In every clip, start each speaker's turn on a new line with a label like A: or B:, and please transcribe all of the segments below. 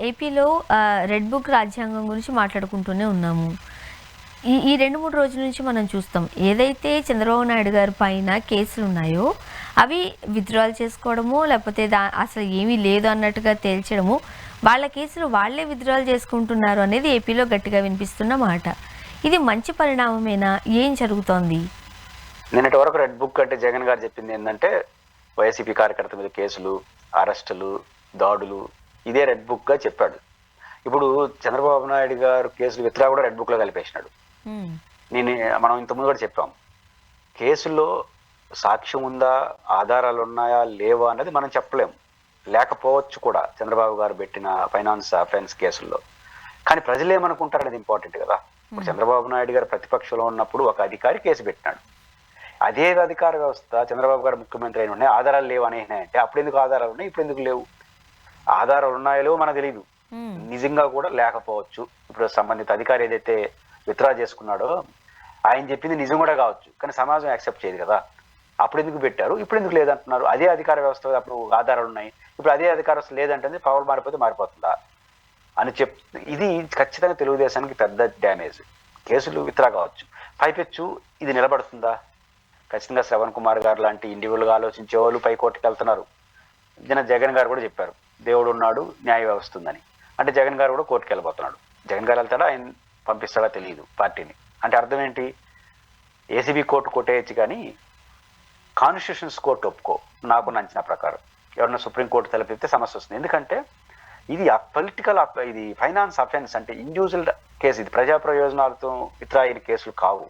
A: ఏపీలో red book రాజ్యాంగం గురించి మాట్లాడుకుంటూనే ఉన్నాము. ఈ ఈ 2, 3 రోజుల నుంచి మనం చూస్తాం. ఏదైతే చంద్రబాబు నాయుడు గారి పైన కేసులున్నాయో, అవి విత్‌డ్రాల్ చేసుకోవడమో, లేకపోతే అసలు ఏమీ లేదు అన్నట్టుగా తేల్చడము, వాళ్ళ కేసులు వాళ్ళే విత్‌డ్రాల్ చేసుకుంటున్నారు అనేది ఏపీలో గట్టిగా వినిపిస్తున్న మాట. ఇది మంచి పరిణామమేనా? ఏం జరుగుతోంది?
B: నిన్నటి వరకు రెడ్ బుక్ అంటే జగన్ గారు చెప్పింది ఏంటంటే వైసీపీ కార్యకర్త మీద కేసులు, అరెస్టులు, దాడులు ఇదే రెడ్ బుక్గా చెప్పాడు. ఇప్పుడు చంద్రబాబు నాయుడు గారు కేసులు విత్డ్రా కూడా రెడ్ బుక్లో కలిపేసినాడు. మనం ఇంతకుముందు కూడా చెప్పాం, కేసుల్లో సాక్ష్యం ఉందా, ఆధారాలు ఉన్నాయా లేవా అన్నది మనం చెప్పలేం, లేకపోవచ్చు కూడా చంద్రబాబు గారు పెట్టిన ఫైనాన్స్ అఫెన్స్ కేసుల్లో. కానీ ప్రజలు ఏమనుకుంటారు అనేది ఇంపార్టెంట్ కదా. ఇప్పుడు చంద్రబాబు నాయుడు గారు ప్రతిపక్షంలో ఉన్నప్పుడు ఒక అధికారి కేసు పెట్టినాడు. అదే అధికార వ్యవస్థ చంద్రబాబు గారు ముఖ్యమంత్రి అయిన ఉన్నాయి ఆధారాలు లేవు అనేసినాయంటే అప్పుడు ఎందుకు ఆధారాలు ఉన్నాయి, ఇప్పుడు ఎందుకు లేవు? ఆధారాలు ఉన్నాయో లేవో మనకు తెలియదు, నిజంగా కూడా లేకపోవచ్చు. ఇప్పుడు సంబంధిత అధికారి ఏదైతే విత్డ్రా చేసుకున్నాడో ఆయన చెప్పింది నిజం కూడా కావచ్చు, కానీ సమాజం యాక్సెప్ట్ చేయదు కదా. అప్పుడు ఎందుకు పెట్టారు, ఇప్పుడు ఎందుకు లేదంటున్నారు? అదే అధికార వ్యవస్థ అప్పుడు ఆధారాలు ఉన్నాయి, ఇప్పుడు అదే అధికార వ్యవస్థ లేదంటే పవర్ మారిపోతే మారిపోతుందా అని ఇది ఖచ్చితంగా తెలుగుదేశానికి పెద్ద డ్యామేజ్. కేసులు విత్డ్రా కావచ్చు, పైపెచ్చు ఇది నిలబడుతుందా? ఖచ్చితంగా శ్రవణ్ కుమార్ గారు లాంటి ఇండివిజువల్గా ఆలోచించే వాళ్ళు పైకోర్టుకి వెళ్తున్నారు. జగన్ గారు కూడా చెప్పారు దేవుడు ఉన్నాడు, న్యాయ వ్యవస్థ ఉందని. అంటే జగన్ గారు కూడా కోర్టుకి వెళ్ళిపోతున్నాడు. జగన్ గారు వెళ్తాడా, ఆయన పంపిస్తాడా తెలియదు పార్టీని. అంటే అర్థం ఏంటి? ఏసీబీ కోర్టు కొట్టేయచ్చు కానీ కాన్స్టిట్యూషన్స్ కోర్టు ఒప్పుకో. నాకు నచ్చిన ప్రకారం ఎవరన్నా సుప్రీంకోర్టు తలపిస్తే సమస్య వస్తుంది. ఎందుకంటే ఇది పొలిటికల్, ఇది ఫైనాన్స్ అఫెన్స్, అంటే ఇండివిజువల్ కేసు, ఇది ప్రజా ప్రయోజనాలతో విత్డ్రా అయిన కేసులు కావు.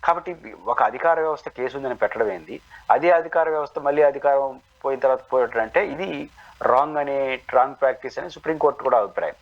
B: కాబట్టి ఒక అధికార వ్యవస్థ కేసు ఉందని పెట్టడం ఏంది, అదే అధికార వ్యవస్థ మళ్ళీ అధికారం పోయిన తర్వాత పోయటం అంటే ఇది రాంగ్ ప్రాక్టీస్ అని సుప్రీంకోర్టు కూడా అభిప్రాయం.